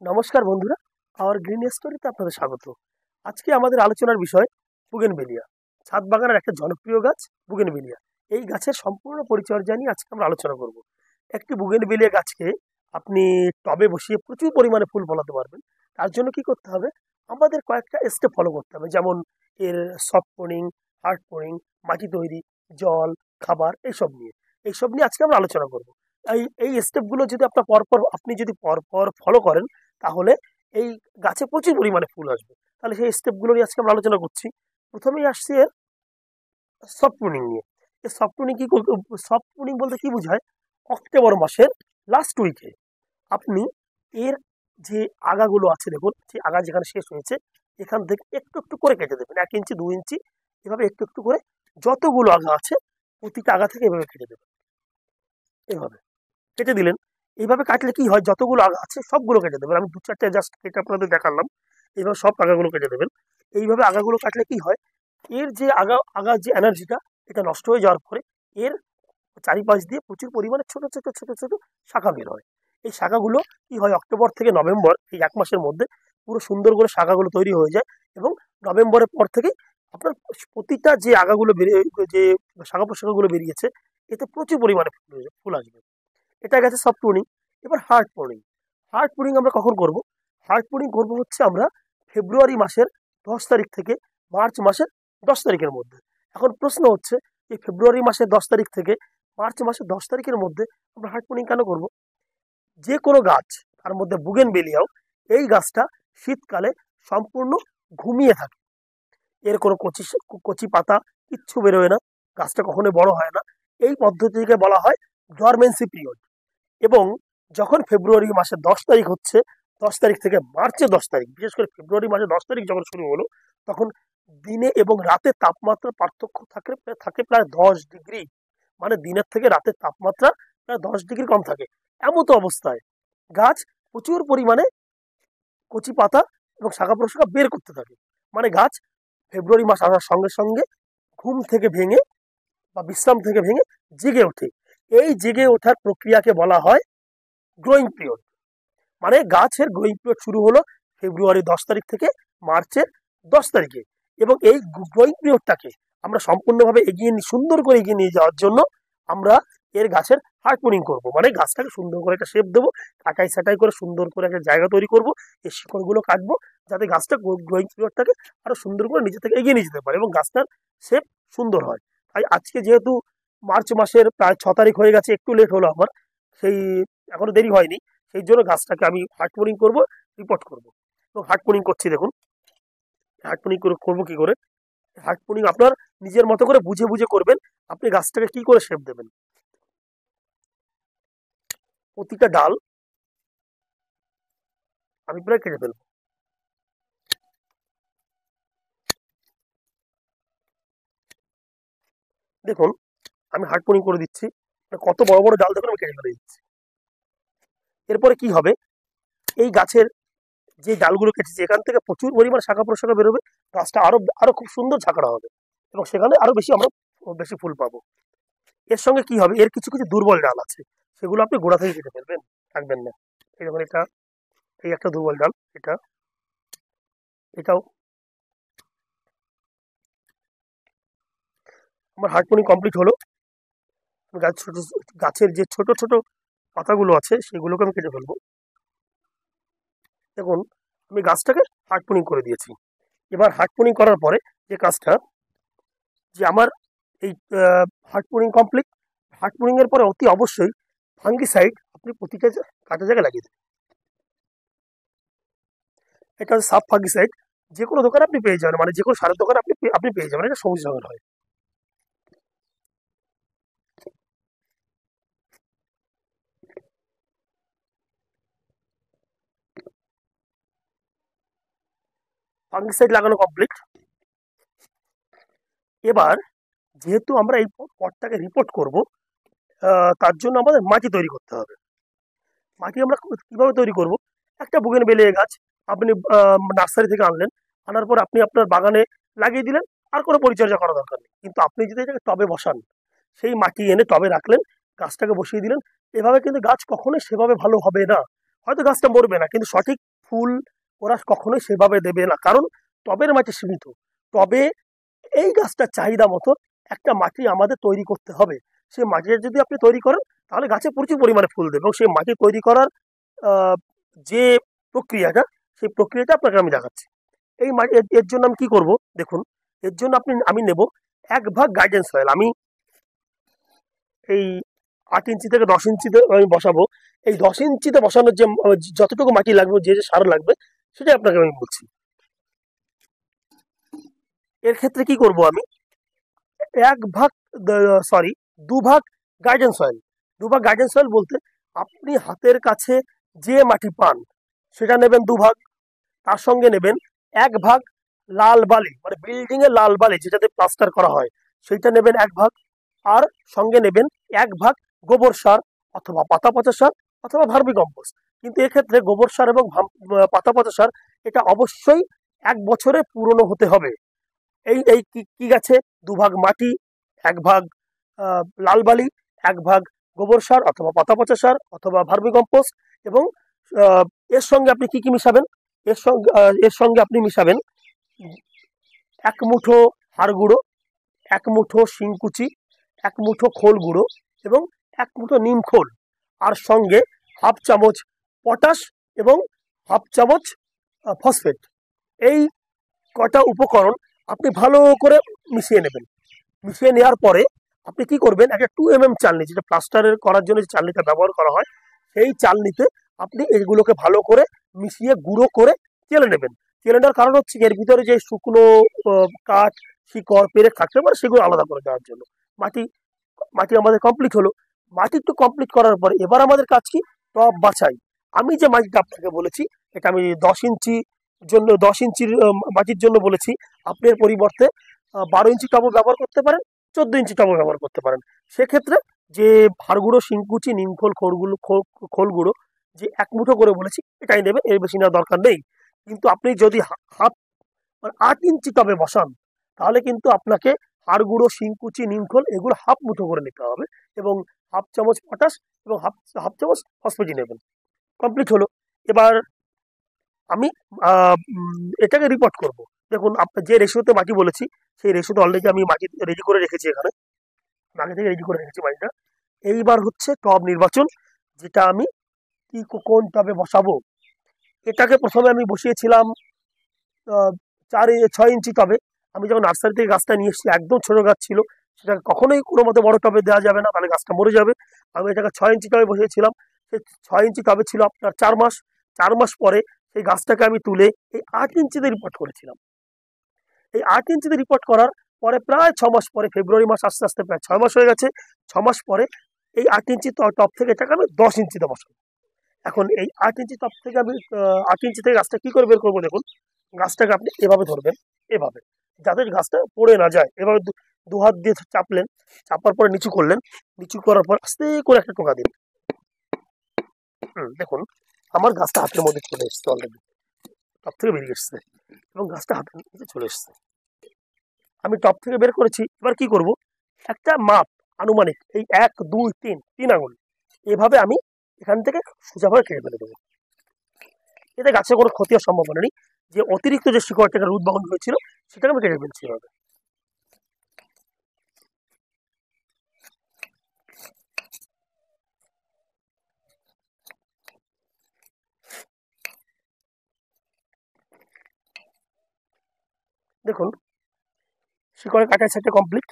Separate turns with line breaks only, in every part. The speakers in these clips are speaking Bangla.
নমস্কার বন্ধুরা, আমার গ্রিন স্টোরিতে আপনাদের স্বাগত। আজকে আমাদের আলোচনার বিষয় বুগেনভেলিয়া। ছাদ বাগানের একটা জনপ্রিয় গাছ বুগেনভেলিয়া। এই গাছের সম্পূর্ণ পরিচর্যা নিয়ে আজকে আমরা আলোচনা করব। একটি বুগেনভেলিয়া গাছকে আপনি টবে বসিয়ে প্রচুর পরিমাণে ফুল ফলাতে পারবেন। তার জন্য কি করতে হবে? আমাদের কয়েকটা স্টেপ ফলো করতে হবে, যেমন এর সফট পোনিং, হার্ড পোনিং, মাটি তৈরি, জল, খাবার, এইসব নিয়ে আজকে আমরা আলোচনা করব। এই স্টেপগুলো যদি আপনি যদি পরপর ফলো করেন, তাহলে এই গাছে প্রচুর পরিমাণে ফুল আসবে। তাহলে সেই স্টেপগুলো নিয়ে আজকে আমরা আলোচনা করছি। প্রথমেই আসছি এর সফট প্রুনিং নিয়ে। এই সফট প্রুনিং বলতে কি বোঝায়? অক্টোবর মাসের লাস্ট উইকে আপনি এর যে আগাগুলো আছে, দেখুন যে আগা যেখানে শেষ হয়েছে, এখান থেকে একটু একটু করে কেটে দেবেন, 1 ইঞ্চি 2 ইঞ্চি, এভাবে একটু একটু করে যতগুলো আগা আছে প্রতিটা আগা থেকে এভাবে কেটে দেবেন। এভাবে কেটে দিলেন। এইভাবে কাটলে কি হয়, যতগুলো আগা আছে সবগুলো কেটে দেবেন। আমি 2-4টে জাস্ট কেটে আপনাদের দেখালাম। এইভাবে সব আগাগুলো কেটে দেবেন। এইভাবে আগাগুলো কাটলে কি হয়, এর যে আগার যে এনার্জিটা, এটা নষ্ট হয়ে যাওয়ার পরে এর চারিপাশ দিয়ে প্রচুর পরিমাণে ছোট ছোট ছোট ছোট শাখা বের হয়। এই শাখাগুলো কি হয়, অক্টোবর থেকে নভেম্বর এই 1 মাসের মধ্যে পুরো সুন্দর করে শাখাগুলো তৈরি হয়ে যায়। এবং নভেম্বরের পর থেকে আপনার প্রতিটা যে আগাগুলো বেরিয়ে, যে শাখা প্রশাখাগুলো বেরিয়েছে, এতে প্রচুর পরিমাণে ফুল আসবে। এটা গেছে সফট প্রুনিং। এবার হার্ড প্রুনিং। হার্ড প্রুনিং আমরা কখন করব? হার্ড প্রুনিং করব হচ্ছে আমরা ফেব্রুয়ারি মাসের 10 তারিখ থেকে মার্চ মাসের 10 তারিখের মধ্যে। এখন প্রশ্ন হচ্ছে, এই ফেব্রুয়ারি মাসের 10 তারিখ থেকে মার্চ মাসের 10 তারিখের মধ্যে আমরা হার্ড প্রুনিং কেন করব? যে কোনো গাছ, তার মধ্যে বুগেনভেলিয়াও, এই গাছটা শীতকালে সম্পূর্ণ ঘুমিয়ে থাকে। এর কোনো কচি কচি পাতা কিচ্ছু বেরোয় না, গাছটা কখনোই বড় হয় না। এই পদ্ধতিকে বলা হয় ডরমেন্সি পিরিয়ড। এবং যখন ফেব্রুয়ারি মাসের 10 তারিখ হচ্ছে, 10 তারিখ থেকে মার্চের 10 তারিখ, বিশেষ করে ফেব্রুয়ারি মাসের 10 তারিখ যখন শুরু হলো, তখন দিনে এবং রাতের তাপমাত্রা পার্থক্য থাকে থাকে প্রায় 10 ডিগ্রি। মানে দিনের থেকে রাতের তাপমাত্রা প্রায় 10 ডিগ্রি কম থাকে। এমতো অবস্থায় গাছ প্রচুর পরিমাণে কচি পাতা এবং শাখা প্রশাখা বের করতে থাকে। মানে গাছ ফেব্রুয়ারি মাস আসার সঙ্গে সঙ্গে ঘুম থেকে ভেঙে বা বিশ্রাম থেকে ভেঙে জেগে ওঠে। এই জেগে ওঠার প্রক্রিয়াকে বলা হয় গ্রোয়িং পিরিয়ড। মানে গাছের গ্রোয়িং পিরিয়ড শুরু হলো ফেব্রুয়ারি 10 তারিখ থেকে মার্চের 10 তারিখে। এবং এই গ্রোয়িং পিরিয়ডটাকে আমরা সম্পূর্ণভাবে সুন্দর করে এগিয়ে নিয়ে যাওয়ার জন্য আমরা এর গাছের হার্ড প্রুনিং করবো। মানে গাছটাকে সুন্দর করে একটা শেপ দেবো, কাটাই ছাটাই করে সুন্দর করে একটা জায়গা তৈরি করবো, এই শিকড়গুলো কাটবো, যাতে গাছটা গ্রোয়িং পিরিয়ডটাকে আরো সুন্দর করে নিজে থেকে এগিয়ে নিয়ে যেতে পারে এবং গাছটার শেপ সুন্দর হয়। তাই আজকে যেহেতু মার্চ মাসের প্রায় 6 তারিখ হয়ে গেছে, একটু লেট হলো আমার, সেই এখনো দেরি হয়নি, সেই জন্য গাছটাকে আমি হার্ড পোনিং করবো, রিপোর্ট করবো। এবং হার্ড পোনিং করছি, দেখুন হার্ড পোনিং করবো কি করে। হার্ড পোনিং আপনার নিজের মতো করে বুঝে বুঝে করবেন। আপনি গাছটাকে কি করে শেপ দেবেন, প্রতিটা ডাল আমি প্রায় কেটে ফেলবো। দেখুন আমি হার্ড পোনিং করে দিচ্ছি, কত বড় বড় ডাল দেখুন আমি কেটে ফেলে দিচ্ছি। এরপরে কি হবে, এই গাছের যে ডালগুলো কেটেছি এখান থেকে প্রচুর পরিমাণ শাখা প্রশাখা বেরোবে, গাছটা আরো আরো খুব সুন্দর ঝাঁকড়া হবে এবং সেখানে আরো বেশি আমরা বেশি ফুল পাবো। এর সঙ্গে কি হবে, এর কিছু কিছু দুর্বল ডাল আছে, সেগুলো আপনি গোড়া থেকে কেটে ফেলবেন, রাখবেন না। এই যেমন এটা, এই একটা দুর্বল ডাল, এটা, এটাও। আমার হার্ড পোনিং কমপ্লিট হলো। গাছ ছোট, গাছের যে ছোট ছোট পাতাগুলো আছে সেগুলোকে আমি কেটে ফেলবো। দেখুন আমি গাছটাকে হার্ড পোনিং করে দিয়েছি। এবার হার্ড পোনিং করার পরে যে কাজটা, যে আমার এই হার্ড পোনিং কমপ্লিট। হার্ড পোনিং এর পরে অতি অবশ্যই ফাঙ্গিসাইড আপনি প্রতিটা কাটা জায়গায় লাগিয়ে দেবেন। এটা হচ্ছে সাব ফাঙ্গিসাইড, যে কোনো দোকানে আপনি পেয়ে যাবেন, মানে যে কোনো সারের দোকানে আপনি আপনি পেয়ে যাবেন, এটা সবুজ রঙের হয়। ফাঙ্গিসাইড লাগানো কমপ্লিট। এবার যেহেতু আমরা এই পটটাকে রিপোর্ট করব, তার জন্য আমাদের মাটি তৈরি করতে হবে। মাটি আমরা কিভাবে তৈরি করব? একটা বুগেনভেলিয়া গাছ আপনি নার্সারি থেকে আনলেন, আনার পর আপনি আপনার বাগানে লাগিয়ে দিলেন, আর কোনো পরিচর্যা করা দরকার নেই। কিন্তু আপনি যদি এটাকে টবে বসান, সেই মাটি এনে টবে রাখলেন, গাছটাকে বসিয়ে দিলেন, এভাবে কিন্তু গাছ কখনোই সেভাবে ভালো হবে না। হয়তো গাছটা মরবে না, কিন্তু সঠিক ফুল ওরা কখনোই সেভাবে দেবে না, কারণ টবের মাটি সীমিত। টবে এই গাছটার চাহিদা মতো একটা মাটি আমাদের তৈরি করতে হবে। সেই মাটিটা যদি আপনি তৈরি করেন তাহলে গাছে প্রচুর পরিমাণে ফুল দেবে, এবং সেই মাটি তৈরি করার আহ, যে প্রক্রিয়াটা, সেই প্রক্রিয়াটা আপনাকে আমি দেখাচ্ছি। এই মাটি এর জন্য আমি কি করব দেখুন। এর জন্য আমি নেব 1 ভাগ গার্ডেন সয়েল। আমি এই 8 ইঞ্চি থেকে 10 ইঞ্চিতে আমি বসাবো। এই 10 ইঞ্চিতে বসানোর যে যতটুকু মাটি লাগবে, যে যে সার লাগবে, সেটাই আপনাকে আমি বলছি। এর ক্ষেত্রে কি করব আমি, 1 ভাগ, সরি, 2 ভাগ গার্ডেন সয়েল। 2 ভাগ গার্ডেন সয়েল বলতে আপনি হাতের কাছে যে মাটি পান সেটা নেবেন 2 ভাগ। তার সঙ্গে নেবেন 1 ভাগ লাল বালি, মানে বিল্ডিং এর লাল বালি যেটাতে প্লাস্টার করা হয়, সেইটা নেবেন 1 ভাগ। আর সঙ্গে নেবেন 1 ভাগ গোবর সার অথবা পাতা পচা সার অথবা ভার্মি কম্পোস্ট। কিন্তু এক্ষেত্রে গোবর সার এবং পাতা পচা সার এটা অবশ্যই 1 বছরে পুরনো হতে হবে। এই এই কি কি গাছে 2 ভাগ মাটি, 1 ভাগ লাল বালি, 1 ভাগ গোবর সার অথবা পাতা পচা সার অথবা ভার্মি কম্পোস্ট, এবং আহ, এর সঙ্গে আপনি কি কি মিশাবেন, এর সঙ্গে আপনি মিশাবেন 1 মুঠো হাড় গুঁড়ো, 1 মুঠো শিংকুচি, 1 মুঠো খোল গুঁড়ো, এবং 1 মুঠো নিম খোল। আর সঙ্গে ½ চামচ পটাশ এবং ½ চামচ ফসফেট। এই কটা উপকরণ আপনি ভালো করে মিশিয়ে নেবেন। মিশিয়ে নেওয়ার পরে আপনি কি করবেন, একটা 2 mm চালনি, যেটা প্লাস্টারের করার জন্য যে চালনিটা ব্যবহার করা হয়, সেই চালনিতে আপনি এগুলোকে ভালো করে মিশিয়ে গুঁড়ো করে চেলে নেবেন। চেলে নেওয়ার কারণ হচ্ছে এর ভিতরে যে শুকনো কাঠ, শিকড়, পেরেক থাকতে পারে, সেগুলো আলাদা করে দেওয়ার জন্য। মাটি মাটি আমাদের কমপ্লিট হলো। মাটি একটু কমপ্লিট করার পরে এবার আমাদের কাজ কি, টব বাছাই। আমি যে মাটিটা আপনাকে বলেছি, এটা আমি 10 ইঞ্চির মাটির জন্য বলেছি। আপনি এর পরিবর্তে 12 ইঞ্চি টবও ব্যবহার করতে পারেন, 14 ইঞ্চি টবও ব্যবহার করতে পারেন। সেক্ষেত্রে যে ভাড় গুঁড়ো, শিংকুচি, নিমখোল, খোল গুঁড়ো যে 1 মুঠো করে বলেছি, এটাই নেবেন, এর বেশি নেওয়ার দরকার নেই। কিন্তু আপনি যদি হাফ, মানে 8 ইঞ্চি টবে বসান, তাহলে কিন্তু আপনাকে হাড় গুঁড়ো, শিংকুচি, নিমখোল এগুলো ½ মুঠো করে নিতে হবে, এবং ½ চামচ পটাশ এবং হাফ চামচ ফসফেট নেবেন। কমপ্লিট হলো। এবার আমি এটাকে রিপোর্ট করব। দেখুন, আপনার যে রেশিওতে মাটি বলেছি, সেই রেশিওতে অলরেডি আমি মাটি রেডি করে রেখেছি। এখানে আগে থেকে রেডি করে রেখেছি মাটিটা। এইবার হচ্ছে টব নির্বাচন, যেটা আমি কোন টবে বসাবো। এটাকে প্রথমে আমি বসিয়েছিলাম 6 ইঞ্চি টবে। আমি যখন নার্সারি থেকে গাছটা নিয়ে এসেছি, একদম ছোট গাছ ছিল, সেটাকে কখনোই কোনো মতে বড় টবে দেওয়া যাবে না, তাহলে গাছটা মরে যাবে। আমি এটাকে 6 ইঞ্চি টবে বসিয়েছিলাম। সেই 6 ইঞ্চি টবে ছিল আপনার 4 মাস। 4 মাস পরে সেই গাছটাকে আমি তুলে এই 8 ইঞ্চিতে রিপোর্ট করেছিলাম। এই 8 ইঞ্চিতে রিপোর্ট করার পরে প্রায় 6 মাস পরে, ফেব্রুয়ারি মাস আস্তে আস্তে প্রায় 6 মাস হয়ে গেছে। 6 মাস পরে এই 8 ইঞ্চি টপ থেকে এটাকে আমি 10 ইঞ্চিতে বসাবো। এখন এই 8 ইঞ্চি টপ থেকে আমি 8 ইঞ্চি থেকে গাছটা কি করে বের করবো, দেখুন। গাছটাকে আপনি এভাবে ধরবেন, এভাবে, যাতে গাছটা পড়ে না যায়। এভাবে দু হাত দিয়ে চাপলেন, চাপার পরে নিচু করলেন, নিচু করার পর আস্তে করে একটা টোকা দিন। দেখুন, আমার গাছটা হাতের মধ্যে চলে এসছে অলরেডি, টপ থেকে বেরিয়ে এসছে, এবং গাছটা হাতের মধ্যে চলে এসছে। আমি টপ থেকে বের করেছি। এবার কি করব, একটা মাপ আনুমানিক এই 1, 2, 3 আঙুল এভাবে আমি এখান থেকে সোজাভাবে কেটে ফেলে দেবো। এতে গাছের কোনো ক্ষতি হওয়ার সম্ভাবনা নেই। যে অতিরিক্ত যে শিকড় থেকে রুট বহন হয়েছিল, সেটাকে আমি কেটে ফেলছি এভাবে। দেখুন, শিকড়ের কাটার সাইডটা কমপ্লিট।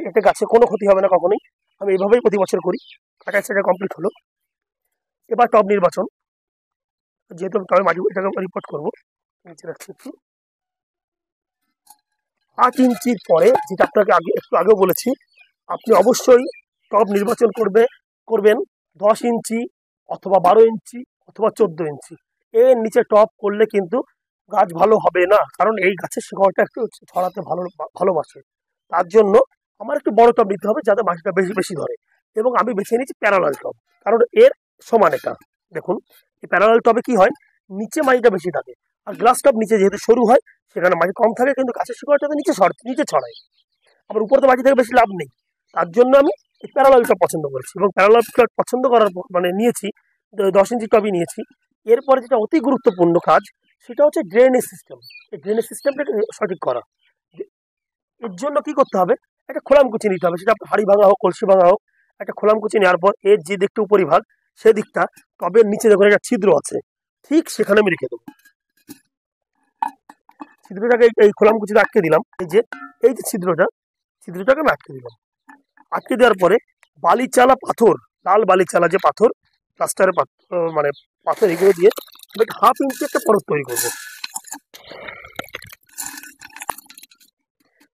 এতে গাছের কোনো ক্ষতি হবে না কখনোই। আমি এভাবেই প্রতি বছর করি। কাটার সাইডটা কমপ্লিট হলো। এবার টব নির্বাচন। যেহেতু আমি টবে মাটি, এটাকে রিপোর্ট করবো, নিচে রাখছি একটু। 8 ইঞ্চির পরে, যেটা আপনাকে একটু আগেও বলেছি, আপনি অবশ্যই টব নির্বাচন করবেন 10 ইঞ্চি অথবা 12 ইঞ্চি অথবা 14 ইঞ্চি। এর নিচে টব করলে কিন্তু গাছ ভালো হবে না, কারণ এই গাছের শিকড়টা একটু ছড়াতে ভালোবাসে। তার জন্য আমার একটু বড় টব নিতে হবে, যাতে মাটিটা বেশি বেশি ধরে। এবং আমি বেছে নিয়েছি প্যারালাল টব, কারণ এর সমান এটা। দেখুন, এই প্যারালাল টবে কি হয়, নিচে মাটিটা বেশি থাকে, আর গ্লাস টব নিচে যেহেতু সরু হয়, সেখানে মাটি কম থাকে, কিন্তু গাছের শিকড়টা নিচে ছড়ায়। আবার উপরে তো মাটি থেকে বেশি লাভ নেই। তার জন্য আমি এই প্যারালাল টব পছন্দ করেছি, এবং প্যারালাল টব পছন্দ করার মানে নিয়েছি 10 ইঞ্চি টবই নিয়েছি। এরপরে যেটা অতি গুরুত্বপূর্ণ কাজ সেটা হচ্ছে ড্রেনেজ সিস্টেম। এই ড্রেনেজ সিস্টেমটাকে সঠিক করা। এর জন্য কি করতে হবে, একটা খোলামকুচি নিতে হবে, সেটা হাঁড়ি ভাঙা হোক কলসি ভাঙা হোক। একটা খোলামকুচি নেওয়ার পর এর যে দিকটা উপরিভাগ সেদিকটা টবের নিচে দেখুন একটা ছিদ্র আছে, ঠিক সেখানে আমি রেখে দেবো। ছিদ্রটাকে এই খোলামকুচিতে আটকে দিলাম। এই যে ছিদ্রটাকে আমি আটকে দিলাম। আটকে দেওয়ার পরে বালিচালা পাথর, লাল বালিচালা যে পাথর, প্লাস্টারের মানে পাথর, এগুলো দিয়ে আমি 1/2 ইঞ্চি একটা পরত তৈরি করবো।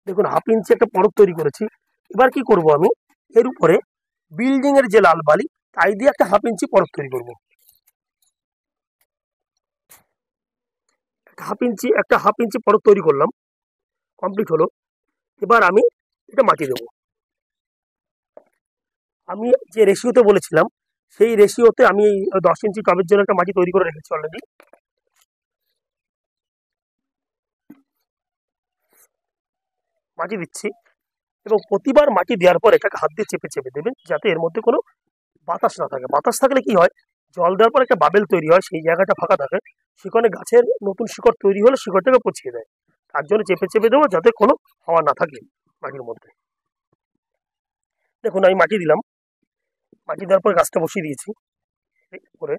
দেখুন 1/2 ইঞ্চি একটা পরত তৈরি করেছি। এবার কি করব, আমি এর উপরে বিল্ডিং এর যে লাল বালি তাই দিয়ে একটা 1/2 ইঞ্চি পরত তৈরি করবো। একটা হাফ ইঞ্চি পরত তৈরি করলাম, কমপ্লিট হলো। এবার আমি এটা মাটি দেবো। আমি যে রেশিওতে বলেছিলাম সেই রেশিওতে আমি 10 ইঞ্চি টবের জন্য একটা মাটি তৈরি করে রেখেছি অলরেডি। মাটি দিচ্ছি এবং প্রতিবার মাটি দেওয়ার পর এটাকে হাত দিয়ে চেপে চেপে দেবেন, যাতে এর মধ্যে কোনো বাতাস না থাকে। বাতাস থাকলে কি হয়, জল দেওয়ার পর একটা বাবেল তৈরি হয়, সেই জায়গাটা ফাঁকা থাকে, সেখানে গাছের নতুন শিকড় তৈরি হলে শিকড়টাকে পচিয়ে দেয়। তার জন্য চেপে চেপে দেবো যাতে কোনো হাওয়া না থাকে মাটির মধ্যে। দেখুন আমি মাটি দিলাম, মাটি দেওয়ার পর গাছটা বসিয়ে দিয়েছি করে।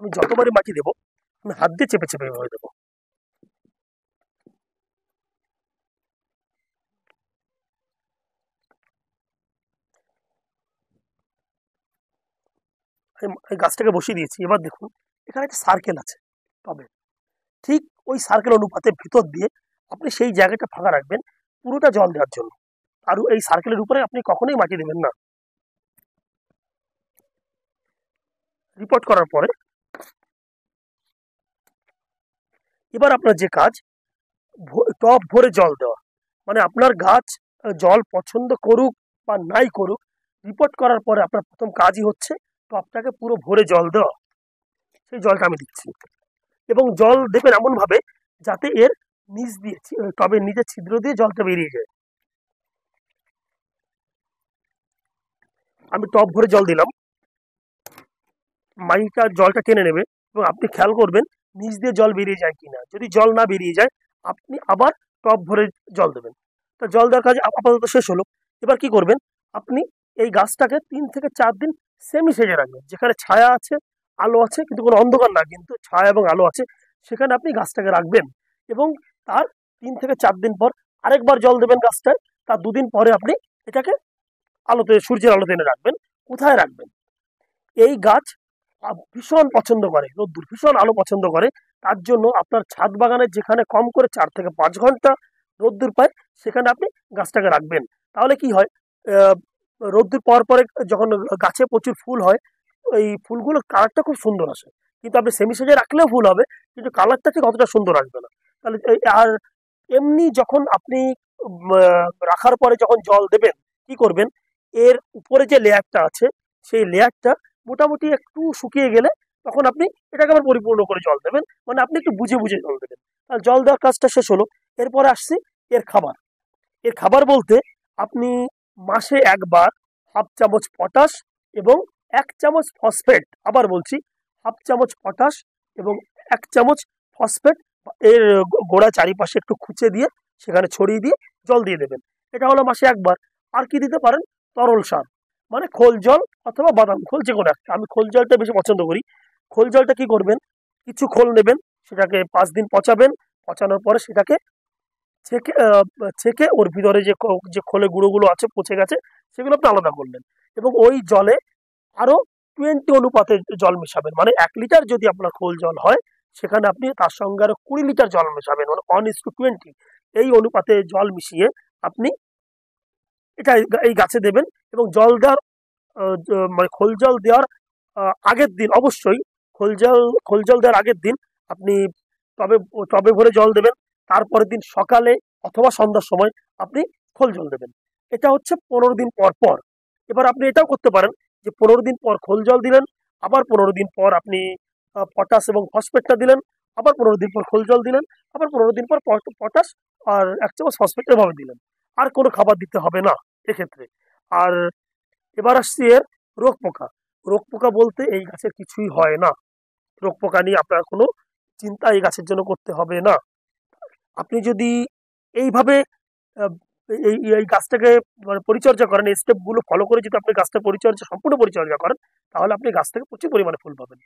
আমি যতবারই মাটি দেবো আমি হাত দিয়ে চেপে চেপে এভাবে দেবো। আমি গাছটাকে বসিয়ে দিয়েছি। এবার দেখুন এখানে একটা সার্কেল আছে তবে ঠিক ওই সার্কেল অনুপাতে ভিতর দিয়ে আপনি সেই জায়গাটা ফাঁকা রাখবেন পুরোটা জল দেওয়ার জন্য। আর এই সার্কেলের উপরে আপনি কখনোই মাটি দেবেন না। রিপোর্ট করার পরে এবার আপনার যে কাজ, টব ভরে জল দেওয়া। মানে আপনার গাছ জল পছন্দ করুক বা নাই করুক, রিপোর্ট করার পরে আপনার প্রথম কাজই হচ্ছে টবটাকে পুরো ভরে জল দেওয়া। সেই জলটা আমি দিচ্ছি এবং জল দেবেন এমনভাবে যাতে এর নিচ দিয়ে টবের নিচে ছিদ্র দিয়ে জলটা বেরিয়ে যায়। আমি টব ভরে জল দিলাম, মাটিটা জলটা টেনে নেবে এবং আপনি খেয়াল করবেন নিচ দিয়ে জল বেরিয়ে যায় কিনা। যদি জল না বেরিয়ে যায় আপনি আবার টব ভরে জল দেবেন। তা জল দেওয়ার কাজ আপাতত শেষ হলো। এবার কি করবেন, আপনি এই গাছটাকে 3 থেকে 4 দিন সেমি সেজে রাখবেন, যেখানে ছায়া আছে আলো আছে কিন্তু কোনো অন্ধকার না, কিন্তু ছায়া এবং আলো আছে, সেখানে আপনি গাছটাকে রাখবেন। এবং তার 3 থেকে 4 দিন পর আরেকবার জল দেবেন গাছটায়। তার 2 দিন পরে আপনি এটাকে আলোতে, সূর্যের আলোতে এনে রাখবেন। কোথায় রাখবেন, এই গাছ ভীষণ পছন্দ করে রোদ্দুর, ভীষণ আলো পছন্দ করে। তার জন্য আপনার ছাদ বাগানের যেখানে কম করে 4 থেকে 5 ঘন্টা রোদ্দুর পায় সেখানে আপনি গাছটাকে রাখবেন। তাহলে কি হয়, আহ, রোদ্দুর পাওয়ার পরে যখন গাছে প্রচুর ফুল হয়, ওই ফুলগুলোর কালারটা খুব সুন্দর আসে। কিন্তু আপনি সেমি সেজে রাখলেও ফুল হবে, কিন্তু কালারটা ঠিক অতটা সুন্দর আসবে না। তাহলে আর এমনি যখন আপনি রাখার পরে যখন জল দেবেন কি করবেন, এর উপরে যে লেয়ারটা আছে সেই লেয়ারটা মোটামুটি একটু শুকিয়ে গেলে তখন আপনি এটাকে আবার পরিপূর্ণ করে জল দেবেন। মানে আপনি একটু বুঝে বুঝে জল দেবেন। আর জল দেওয়ার কাজটা শেষ হলো। এরপরে আসছি এর খাবার। এর খাবার বলতে আপনি মাসে একবার 1/2 চামচ পটাশ এবং 1 চামচ ফসফেট, আবার বলছি 1/2 চামচ পটাশ এবং 1 চামচ ফসফেট এর গোড়া চারিপাশে একটু খুঁচে দিয়ে সেখানে ছড়িয়ে দিয়ে জল দিয়ে দেবেন। এটা হলো মাসে একবার। আর কি দিতে পারেন, তরল সার, মানে খোল জল অথবা বাদাম খোল, যে কোনো একটা। আমি খোল জলটা বেশি পছন্দ করি। খোল জলটা কি করবেন, কিছু খোল নেবেন, সেটাকে 5 দিন পচাবেন। পচানোর পরে সেটাকে ছেঁকে ছেঁকে ওর ভিতরে যে খোলে গুঁড়োগুলো আছে পচে গেছে সেগুলো আপনি আলাদা করলেন এবং ওই জলে আরো 20 অনুপাতে জল মেশাবেন। মানে 1 লিটার যদি আপনার খোল জল হয় সেখানে আপনি তার সঙ্গে আরো 20 লিটার জল মেশাবেন, মানে 1:20। এই অনুপাতে জল মিশিয়ে আপনি এটা এই গাছে দেবেন। এবং জল দেওয়ার মানে খোল জল দেওয়ার আগের দিন অবশ্যই, খোল জল দেওয়ার আগের দিন আপনি টবে টবে ভরে জল দেবেন। তারপরের দিন সকালে অথবা সন্ধ্যার সময় আপনি খোল জল দেবেন। এটা হচ্ছে 15 দিন পর পর। এবার আপনি এটাও করতে পারেন যে 15 দিন পর খোল জল দিলেন, আবার 15 দিন পর আপনি পটাশ এবং ফসফেটটা দিলেন, আবার 15 দিন পর খোল জল দিলেন, আবার 15 দিন পর পটাশ আর 1 চামচ ফসফেট এভাবে দিলেন। আর কোনো খাবার দিতে হবে না এক্ষেত্রে। আর এবার আসছি এর রোগ পোকা। রোগ পোকা বলতে এই গাছের কিছুই হয় না। রোগ পোকা নিয়ে আপনার কোনো চিন্তা এই গাছের জন্য করতে হবে না। আপনি যদি এইভাবে আহ, এই গাছটাকে মানে পরিচর্যা করেন, এই স্টেপ গুলো ফলো করে যদি আপনি গাছটা পরিচর্যা সম্পূর্ণ পরিচর্যা করেন, তাহলে আপনি গাছ থেকে প্রচুর পরিমাণে ফুল পাবেন।